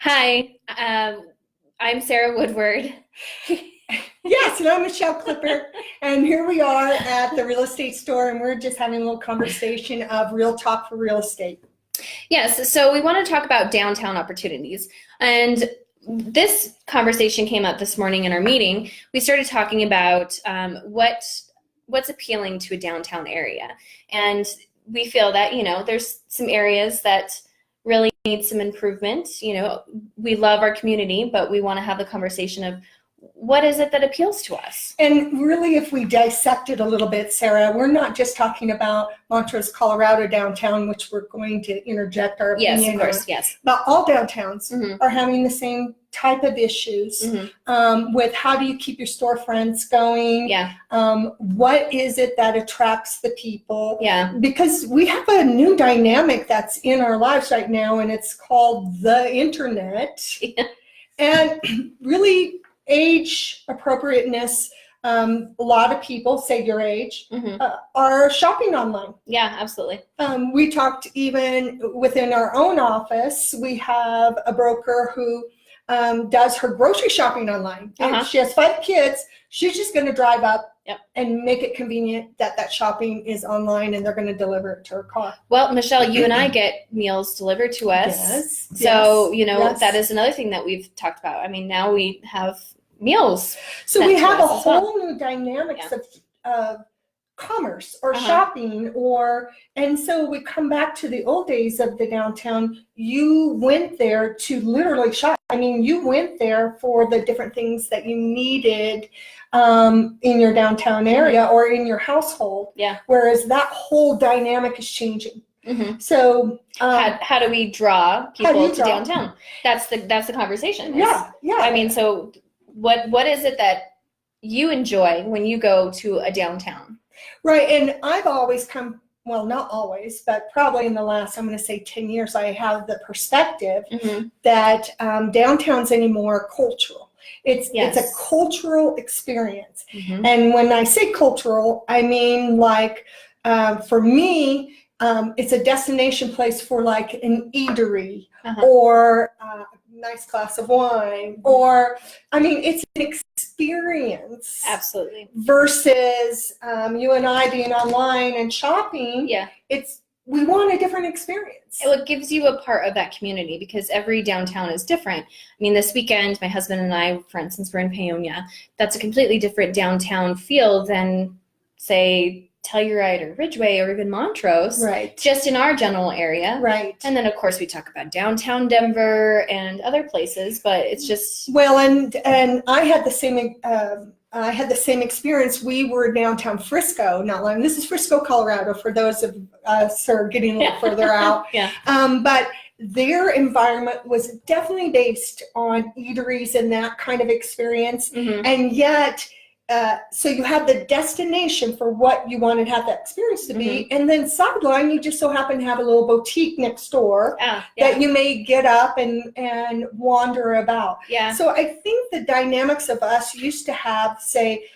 Hi, I'm Sara Woodward. Yes, and I'm Michelle Klippert, and here we are at the real estate store, and we're just having a little conversation of real talk for real estate. Yes, so we want to talk about downtown opportunities. And this conversation came up this morning in our meeting. We started talking about what's appealing to a downtown area. And we feel that, there's some areas that really need some improvement. We love our community, but we want to have the conversation of what is it that appeals to us? And really, if we dissect it a little bit, Sarah, we're not just talking about Montrose, Colorado downtown, which we're going to interject our opinion on. Yes, of course, yes. But all downtowns are having the same type of issues with how do you keep your storefronts going? Yeah. What is it that attracts the people? Yeah. Because we have a new dynamic that's in our lives right now, and it's called the internet. Yeah. And really, age appropriateness, a lot of people, say your age, are shopping online. Yeah, absolutely. We talked even within our own office, we have a broker who does her grocery shopping online. And she has 5 kids. She's just going to drive up and make it convenient that shopping is online, and they're going to deliver it to her car. Well, Michelle, you and I get meals delivered to us. Yes. So, that is another thing that we've talked about. I mean, now we have meals. So we have a whole new dynamics of commerce or shopping, and so we come back to the old days of the downtown. You went there to literally shop. I mean, you went there for the different things that you needed in your downtown area or in your household. Yeah. Whereas that whole dynamic is changing. So how do we draw people to downtown? That's the conversation. Yeah. I mean, so what is it that you enjoy when you go to a downtown? Right, and I've always come, well, not always, but probably in the last, I'm going to say 10 years, I have the perspective that downtowns anymore are cultural. It's a cultural experience. And when I say cultural, I mean like for me, it's a destination place for like an eatery or a nice glass of wine, or I mean, it's an experience. Absolutely. Versus you and I being online and shopping. Yeah. We want a different experience. It gives you a part of that community because every downtown is different. I mean, this weekend, my husband and I, for instance, we're in Paonia. That's a completely different downtown feel than, say, Telluride or Ridgeway or even Montrose, just in our general area. Right. And then, of course, we talk about downtown Denver and other places, but it's just... Well, and I had the same experience. We were downtown Frisco, not long. This is Frisco, Colorado, for those of us who are getting a little further out. But their environment was definitely based on eateries and that kind of experience. And yet... so you have the destination for what you wanted to have that experience to be, and then sideline, you just so happen to have a little boutique next door that you may get up and wander about. So I think the dynamics of us used to have, say,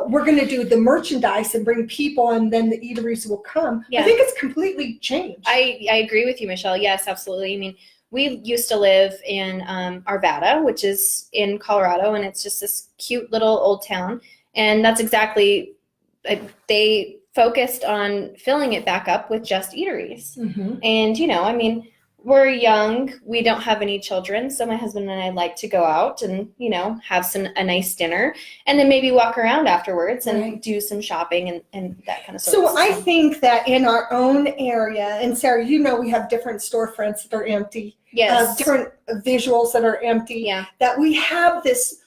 we're going to do the merchandise and bring people, and then the eateries will come. I think it's completely changed. I agree with you, Michelle. Yes, absolutely. I mean, we used to live in Arvada, which is in Colorado, and it's just this cute little old town. And that's exactly, they focused on filling it back up with just eateries. And, I mean, we're young, we don't have any children, so my husband and I like to go out and, have a nice dinner, and then maybe walk around afterwards and do some shopping and that kind of stuff. So I think that in our own area, and Sarah, we have different storefronts that are empty, different visuals that are empty, that we have this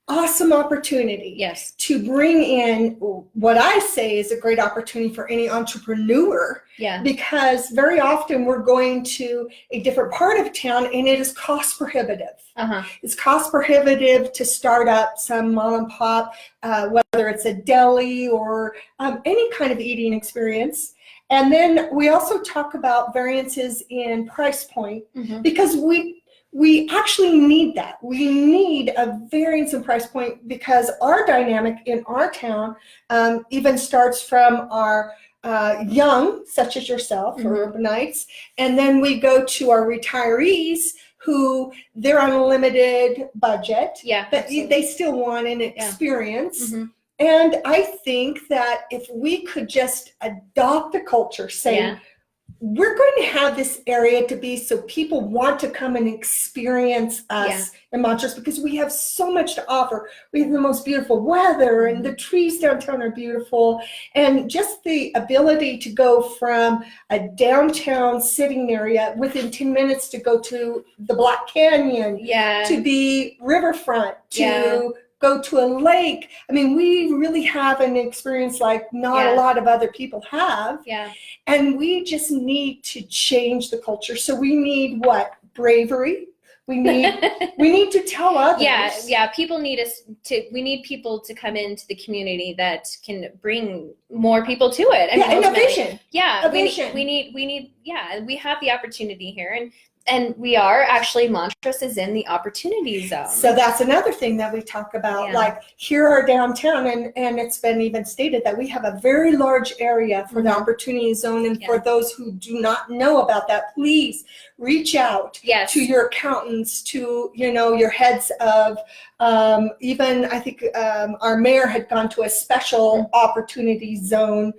awesome opportunity to bring in what I say is a great opportunity for any entrepreneur, because very often we're going to a different part of town and it is cost prohibitive. It's cost prohibitive to start up some mom and pop, whether it's a deli or any kind of eating experience. And then we also talk about variances in price point, because we actually need that. We need a variance in price point because our dynamic in our town even starts from our young, such as yourself, or urbanites, and then we go to our retirees who they're on a limited budget, but absolutely. they still want an experience. And I think that if we could just adopt the culture, say, we're going to have this area to be so people want to come and experience us in Montrose, because we have so much to offer. We have the most beautiful weather, and the trees downtown are beautiful, and just the ability to go from a downtown sitting area within 10 minutes to go to the Black Canyon, to the riverfront, to go to a lake. I mean, we really have an experience like not a lot of other people have. And we just need to change the culture. So we need what? Bravery. We need to tell others. People need we need people to come into the community that can bring more people to it. I mean, and a vision. A vision. We need, we have the opportunity here, and we are actually, Montrose is in the opportunity zone. So that's another thing that we talk about, like here are downtown, and it's been even stated that we have a very large area for the opportunity zone. And for those who do not know about that, please reach out to your accountants, to, your heads of, even I think our mayor had gone to a special opportunity zone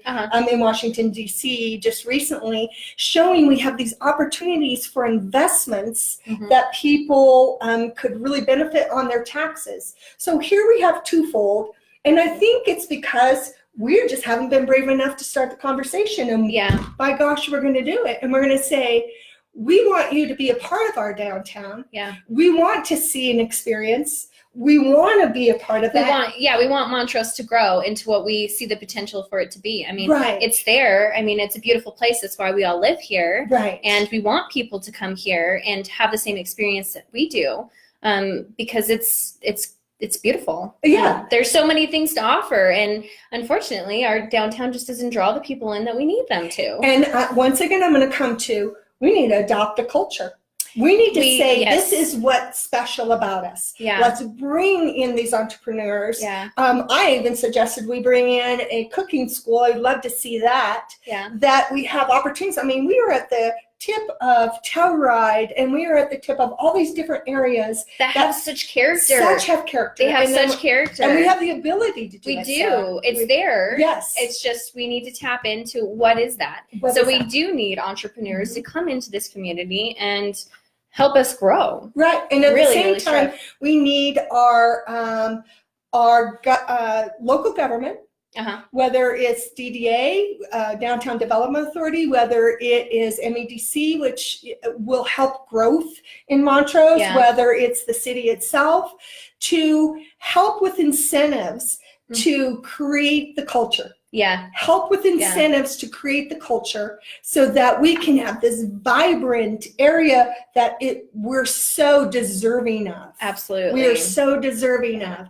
in Washington, D.C. just recently, showing we have these opportunities for investments that people could really benefit on their taxes. So here we have twofold, and I think it's because we just haven't been brave enough to start the conversation. And by gosh, we're going to do it, and we're going to say, we want you to be a part of our downtown. We want to see an experience. We want to be a part of that. We want Montrose to grow into what we see the potential for it to be. I mean, it's there. I mean, it's a beautiful place. That's why we all live here. And we want people to come here and have the same experience that we do, because it's beautiful. There's so many things to offer, and unfortunately, our downtown just doesn't draw the people in that we need them to. And once again, I'm going to come to, we need to adopt a culture. We need to say, this is what's special about us. Let's bring in these entrepreneurs. I even suggested we bring in a cooking school. I'd love to see that. That we have opportunities. I mean, we are at the tip of Telluride, and we are at the tip of all these different areas that have such character. They have such character. And we have the ability to do it. We do. It's there. Yes. It's just we need to tap into what is that. So we do need entrepreneurs to come into this community and help us grow. And at the same time, we need our local government, whether it's DDA, Downtown Development Authority, whether it is MEDC, which will help growth in Montrose, whether it's the city itself, to help with incentives to create the culture. Help with incentives to create the culture, so that we can have this vibrant area that we're so deserving of. Absolutely. We are so deserving of.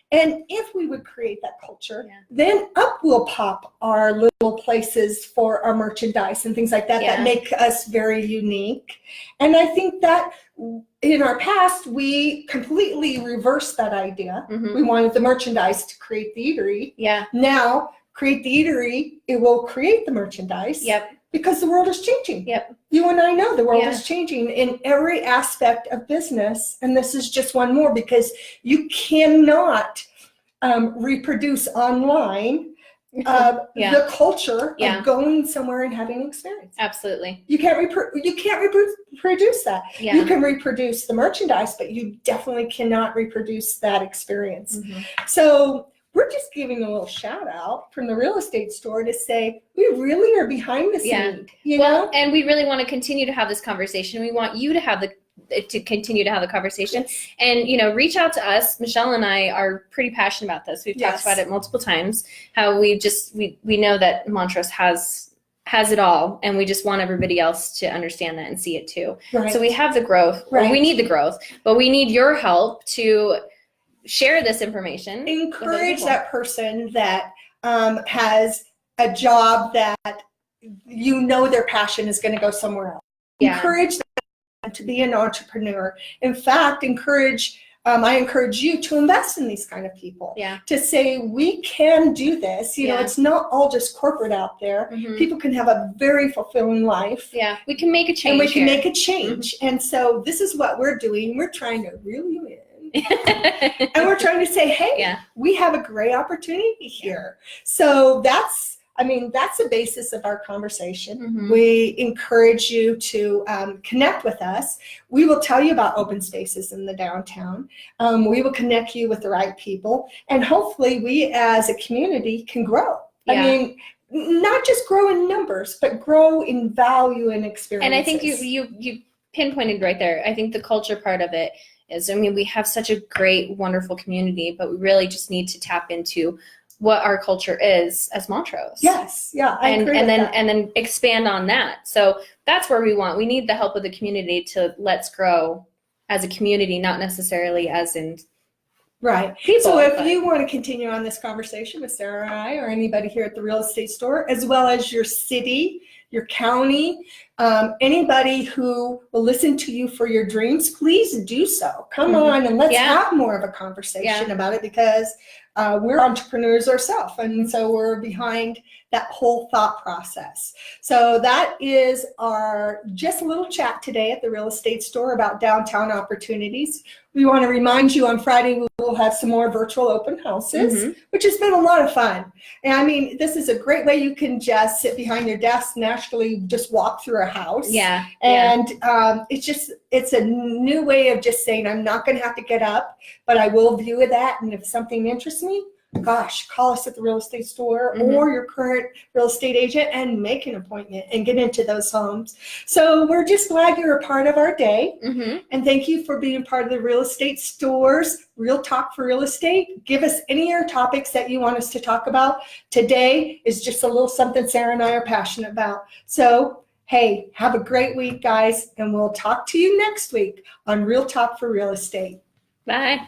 And if we would create that culture, then up will pop our little places for our merchandise and things like that, that make us very unique. And I think that in our past, we completely reversed that idea. We wanted the merchandise to create the eatery. Now, create the eatery, it will create the merchandise. Because the world is changing. You and I know the world is changing in every aspect of business. And this is just one more, because you cannot reproduce online the culture of going somewhere and having an experience. Absolutely. You can't reproduce that. You can reproduce the merchandise, but you definitely cannot reproduce that experience. So we're just giving a little shout out from the real estate store to say, we really are behind the scene. You know? And we really want to continue to have this conversation. We want you to continue to have the conversation, and reach out to us. Michelle and I are pretty passionate about this. We've talked about it multiple times, how we know that Montrose has it all, and we just want everybody else to understand that and see it too. So we have the growth, or we need the growth, but we need your help to share this information. Encourage that person that has a job that their passion is going to go somewhere else. Encourage them to be an entrepreneur. In fact, encourage I encourage you to invest in these kind of people. Yeah. To say, we can do this. You know, it's not all just corporate out there. People can have a very fulfilling life. Yeah, we can make a change. And we can make a change. And so this is what we're doing. We're trying to reel you in. And we're trying to say, hey, we have a great opportunity here. So that's the basis of our conversation. We encourage you to connect with us. We will tell you about open spaces in the downtown. We will connect you with the right people. And hopefully we as a community can grow. I mean, not just grow in numbers, but grow in value and experiences. And I think you pinpointed right there. I think the culture part of it is, I mean, we have such a great, wonderful community, but we really just need to tap into what our culture is as Montrose. Yes, yeah, I agree with that. And then expand on that. So that's where we want. We need the help of the community to let's grow as a community, not necessarily as in people. So if you want to continue on this conversation with Sarah and I, or anybody here at the real estate store, as well as your city, your county, anybody who will listen to you for your dreams, please do so. Come on and let's have more of a conversation about it, because we're entrepreneurs ourselves, and so we're behind that whole thought process. So that is our just a little chat today at the real estate store about downtown opportunities. We want to remind you on Friday we will have some more virtual open houses, which has been a lot of fun. And I mean, this is a great way you can just sit behind your desk and actually just walk through a house. And it's a new way of just saying, I'm not going to have to get up, but I will view that. And if something interests me, gosh, call us at the real estate store or your current real estate agent and make an appointment and get into those homes. So we're just glad you're a part of our day. And thank you for being part of the real estate stores, Real Talk for Real Estate. Give us any of your topics that you want us to talk about. Today is just a little something Sarah and I are passionate about. So, hey, have a great week, guys, and we'll talk to you next week on Real Talk for Real Estate. Bye.